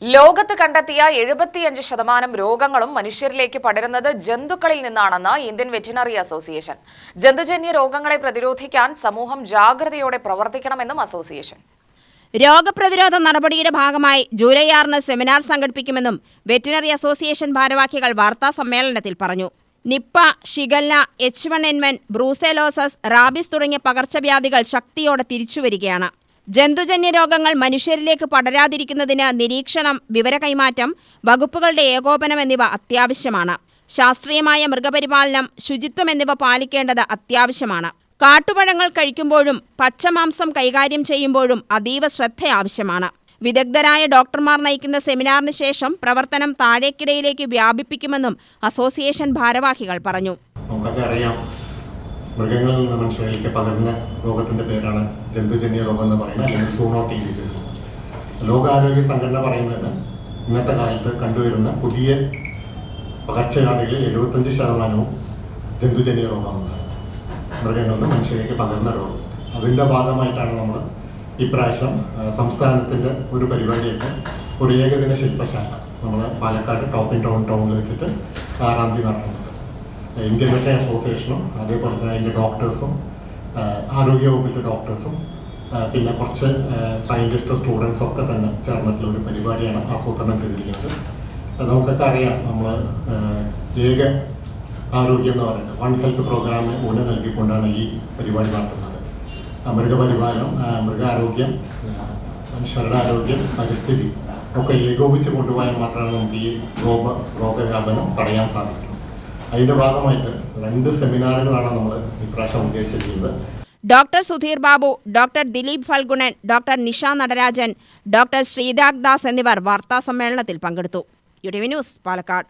ലോകത്ത് കണ്ടെത്തിയ 75% രോഗങ്ങളും മനുഷ്യരിലേക്ക് പടരുന്നത് ജന്തുക്കളിൽ നിന്നാണെന്ന് ഇന്ത്യൻ വെറ്റിനറി അസോസിയേഷൻ. ജന്തുജന്യ രോഗങ്ങളെ പ്രതിരോധിക്കാൻ സമൂഹം ജാഗ്രതയോടെ പ്രവർത്തിക്കണമെന്നും അസോസിയേഷൻ. രോഗപ്രതിരോധ നടപടിയുടെ ഭാഗമായി ജൂലൈ 6 സെമിനാർ സംഘടിപ്പിക്കുമെന്നും വെറ്റിനറി അസോസിയേഷൻ ഭാരവാഹികൾ വാർത്താ സമ്മേളനത്തിൽ പറഞ്ഞു. നിപ്പ, ഷിഗല്ല, H1N1, ബ്രൂസെലോസസ്, റാബിസ് തുടങ്ങിയ പകർച്ചവ്യാധികൾ ശക്തിയോടെ തിരിച്ചുവരികയാണ്. ജന്തുജന്യ രോഗങ്ങൾ മനുഷ്യരിലേക്ക് പടരാതിരിക്കുന്നതിന് നിരീക്ഷണം, വിവര കൈമാറ്റം, വകുപ്പുകളുടെ ഏകോപനം എന്നിവ അത്യാവശ്യമാണ്. ശാസ്ത്രീയമായ മൃഗപരിപാലനം, ശുചിത്വം എന്നിവ പാലിക്കേണ്ടത് അത്യാവശ്യമാണ്. കാട്ടുപഴങ്ങൾ കഴിക്കുമ്പോഴും പച്ചമാംസം കൈകാര്യം ചെയ്യുമ്പോഴും അതീവ ശ്രദ്ധ ആവശ്യമാണ്. വിദഗ്ധരായ ഡോക്ടർമാർ നയിക്കുന്ന സെമിനാറിന് ശേഷം പ്രവർത്തനം താഴേക്കിടയിലേക്ക് വ്യാപിപ്പിക്കുമെന്നും അസോസിയേഷൻ ഭാരവാഹികൾ പറഞ്ഞു. മൃഗങ്ങളിൽ നിന്ന് മനുഷ്യരിലേക്ക് പകരുന്ന രോഗത്തിൻ്റെ പേരാണ് ജന്തുജന്യ രോഗം എന്ന് പറയുന്നത്, അല്ലെങ്കിൽ സൂണോട്ടിക് ഡിസീസ്. ലോകാരോഗ്യ സംഘടന പറയുന്നത് ഇന്നത്തെ കാലത്ത് കണ്ടുവരുന്ന പുതിയ പകർച്ചവ്യാധികളിൽ 75% ജന്തുജന്യ രോഗമാണ്. മൃഗങ്ങളിൽ നിന്ന് മനുഷ്യരിലേക്ക് പകരുന്ന രോഗം. അതിൻ്റെ ഭാഗമായിട്ടാണ് നമ്മൾ ഇപ്രാവശ്യം സംസ്ഥാനത്തിൻ്റെ ഒരു പരിപാടിയായിട്ട് ഒരു ഏകദിന ശില്പശാല നമ്മൾ പാലക്കാട് ടൗണിൽ വെച്ചിട്ട് 6-ാം തീയതി നടത്തുന്നത്. ഇന്ത്യൻ വെറ്ററിനറി അസോസിയേഷനും അതേപോലെ തന്നെ അതിൻ്റെ ഡോക്ടേഴ്സും, ആരോഗ്യ വകുപ്പിലത്തെ ഡോക്ടേഴ്സും, പിന്നെ കുറച്ച് സയൻറ്റിസ്റ്റ് സ്റ്റുഡൻസും ഒക്കെ തന്നെ ചേർന്നിട്ടുള്ള ഒരു പരിപാടിയാണ് ആസൂത്രണം ചെയ്തിരിക്കുന്നത്. നമുക്കൊക്കെ അറിയാം, നമ്മൾ ഏക ആരോഗ്യം എന്ന് പറയുന്നത് വൺ ഹെൽത്ത് പ്രോഗ്രാമിന് ഊന്നൽ നൽകിക്കൊണ്ടാണ് ഈ പരിപാടി നടത്തുന്നത്. മൃഗപരിപാലനം, മൃഗാരോഗ്യം, മനുഷ്യരുടെ ആരോഗ്യം, പരിസ്ഥിതി ഒക്കെ ഏകോപിച്ച് കൊണ്ടുപോയാൽ മാത്രമേ നമുക്ക് ഈ രോഗവ്യാപനം തടയാൻ സാധിക്കൂ. അതിന്റെ ഭാഗമായിട്ട് 2 സെമിനാറുകളാണ് നമ്മൾ ഇപ്രാവശ്യം ഉദ്ദേശിച്ചിരിക്കുന്നത്. Doctor Sudheer Babu, doctor Dileep Phalgunan, doctor Nisha Natarajan, doctor Sreerag Das എന്നിവർ വാർത്താ സമ്മേളനത്തിൽ പങ്കെടുത്തു. UTV news, Palakkad.